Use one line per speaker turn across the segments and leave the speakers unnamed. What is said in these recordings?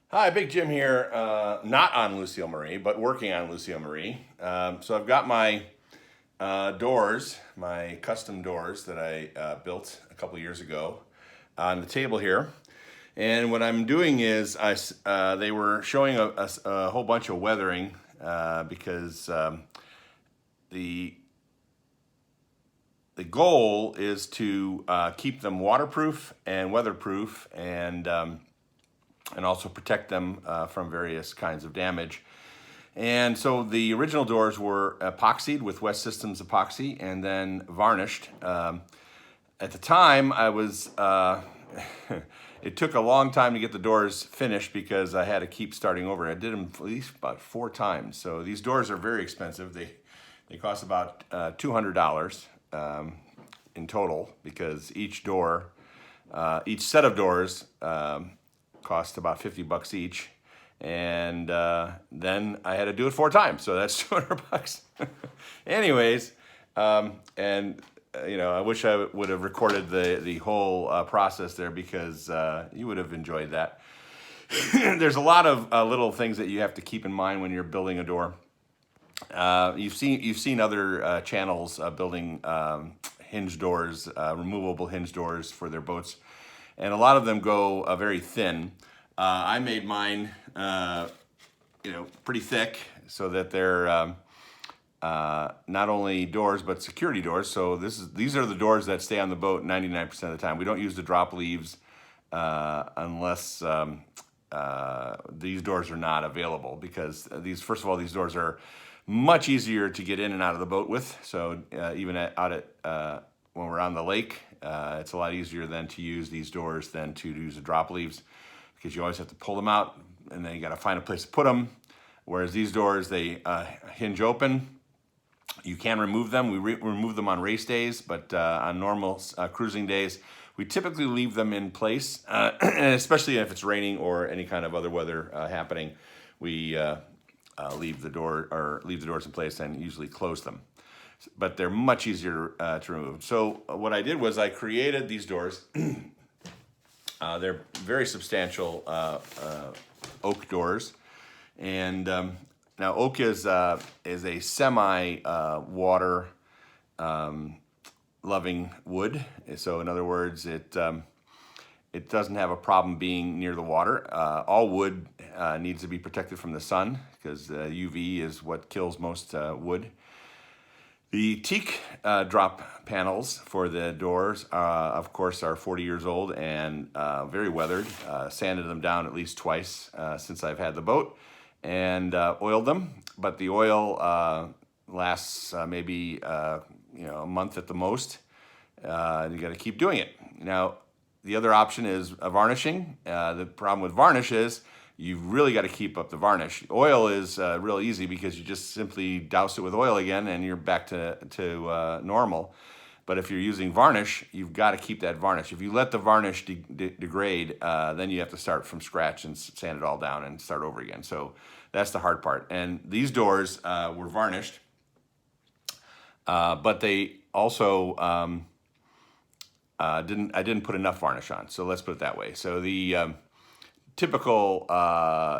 Hi, Big Jim here. Not on Lucille Marie, but working on Lucille Marie. So I've got my doors, my custom doors that I built a couple years ago on the table here. And what I'm doing is they were showing a whole bunch of weathering because the the goal is to keep them waterproof and weatherproof and also protect them from various kinds of damage. And so the original doors were epoxied with West Systems epoxy and then varnished. At the time, I was. It took a long time to get the doors finished because I had to keep starting over. I did them at least about 4 times. So these doors are very expensive. They cost about $200 in total because each set of doors cost about 50 bucks each. And then I had to do it 4 times, so that's 200 bucks. Anyways, and I wish I would have recorded the whole process there because you would have enjoyed that. There's a lot of little things that you have to keep in mind when you're building a door. You've seen other channels building hinge doors, removable hinge doors for their boats, and a lot of them go very thin. I made mine, pretty thick so that they're not only doors but security doors. So these are the doors that stay on the boat 99% of the time. We don't use the drop leaves unless these doors are not available because first of all, these doors are much easier to get in and out of the boat with. So even when we're on the lake, it's a lot easier than to use these doors than to use the drop leaves because you always have to pull them out and then you got to find a place to put them. Whereas these doors, they hinge open. You can remove them. We remove them on race days, but on normal cruising days, we typically leave them in place, and especially if it's raining or any kind of other weather happening, we leave the doors in place and usually close them. But they're much easier to remove. So what I did was I created these doors. They're very substantial oak doors, and now oak is a semi water loving wood. So in other words, it doesn't have a problem being near the water. All wood needs to be protected from the sun because UV is what kills most wood. The teak drop panels for the doors, of course, are 40 years old and very weathered. Sanded them down at least twice since I've had the boat and oiled them. But the oil lasts maybe a month at the most. You got to keep doing it. Now, the other option is varnishing. The problem with varnish is you've really got to keep up the varnish. Oil is real easy because you just simply douse it with oil again and you're back to normal. But if you're using varnish, you've got to keep that varnish. If you let the varnish degrade, then you have to start from scratch and sand it all down and start over again. So that's the hard part. And these doors were varnished, but they also I didn't put enough varnish on. So let's put it that way. So the typical,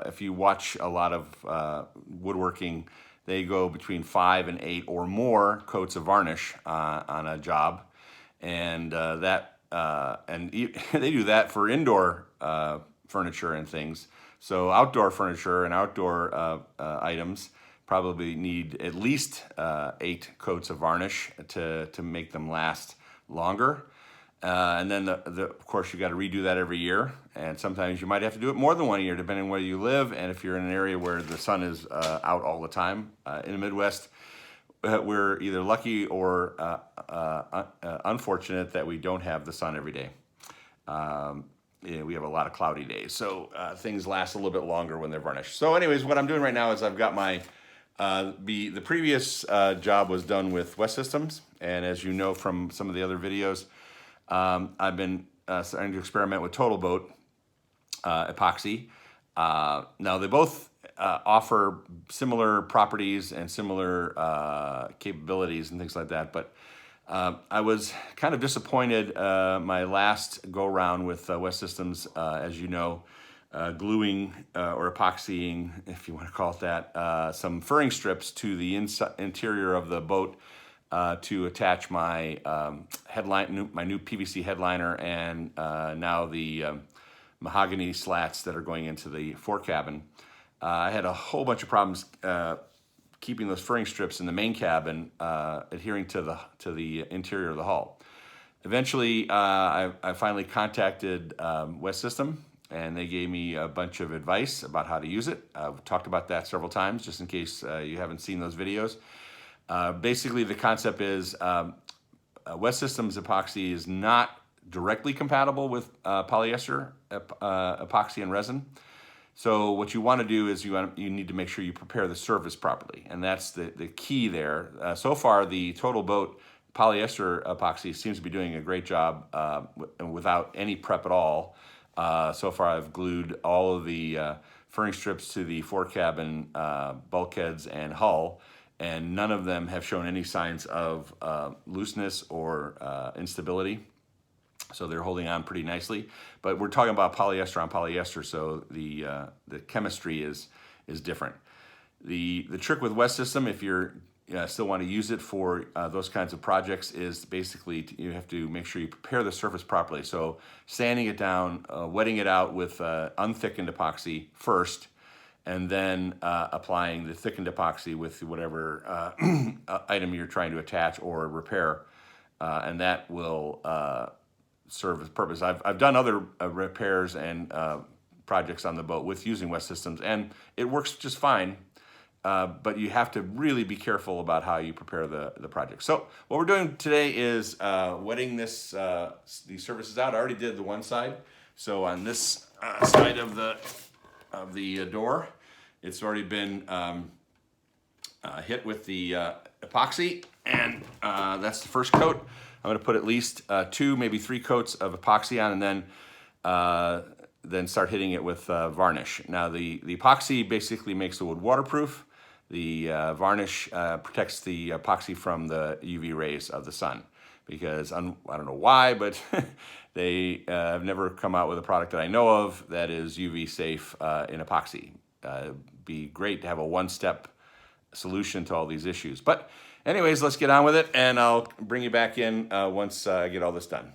if you watch a lot of woodworking, they go between 5 and 8 or more coats of varnish on a job, and they do that for indoor furniture and things. So outdoor furniture and outdoor items probably need at least 8 coats of varnish to make them last longer. And then, of course, you got to redo that every year. And sometimes you might have to do it more than 1 year, depending on where you live. And if you're in an area where the sun is out all the time, in the Midwest, we're either lucky or unfortunate that we don't have the sun every day. We have a lot of cloudy days. So things last a little bit longer when they're varnished. So anyways, what I'm doing right now is I've got my, the previous job was done with West Systems. And as you know from some of the other videos, I've been starting to experiment with Total Boat epoxy. Now they both offer similar properties and similar capabilities and things like that, but I was kind of disappointed my last go round with West Systems. As you know, gluing or epoxying, if you want to call it that, some furring strips to the interior of the boat to attach my my new PVC headliner, and now the mahogany slats that are going into the fore cabin. I had a whole bunch of problems keeping those furring strips in the main cabin adhering to the interior of the hull. Eventually, I finally contacted West System, and they gave me a bunch of advice about how to use it. I've talked about that several times, just in case you haven't seen those videos. Basically, the concept is West Systems epoxy is not directly compatible with polyester epoxy and resin. So what you want to do is you need to make sure you prepare the surface properly, and that's the key there. So far, the Total Boat polyester epoxy seems to be doing a great job without any prep at all. So far, I've glued all of the furring strips to the fore cabin bulkheads and hull, and none of them have shown any signs of looseness or instability. So they're holding on pretty nicely. But we're talking about polyester on polyester, so the chemistry is different. The trick with West System, if you're still want to use it for those kinds of projects, is basically you have to make sure you prepare the surface properly. So sanding it down, wetting it out with unthickened epoxy first, and then applying the thickened epoxy with whatever item you're trying to attach or repair, and that will serve its purpose. I've done other repairs and projects on the boat with using West Systems, and it works just fine. But you have to really be careful about how you prepare the project. So what we're doing today is wetting these surfaces out. I already did the one side. So on this side of the door, it's already been hit with the epoxy, and that's the first coat. I'm going to put at least 2, maybe 3 coats of epoxy on, and then start hitting it with varnish. Now the epoxy basically makes the wood waterproof. The varnish protects the epoxy from the UV rays of the sun, because I don't know why, but they have never come out with a product that I know of that is UV safe in epoxy. It'd be great to have a one-step solution to all these issues. But anyways, let's get on with it, and I'll bring you back in once I get all this done.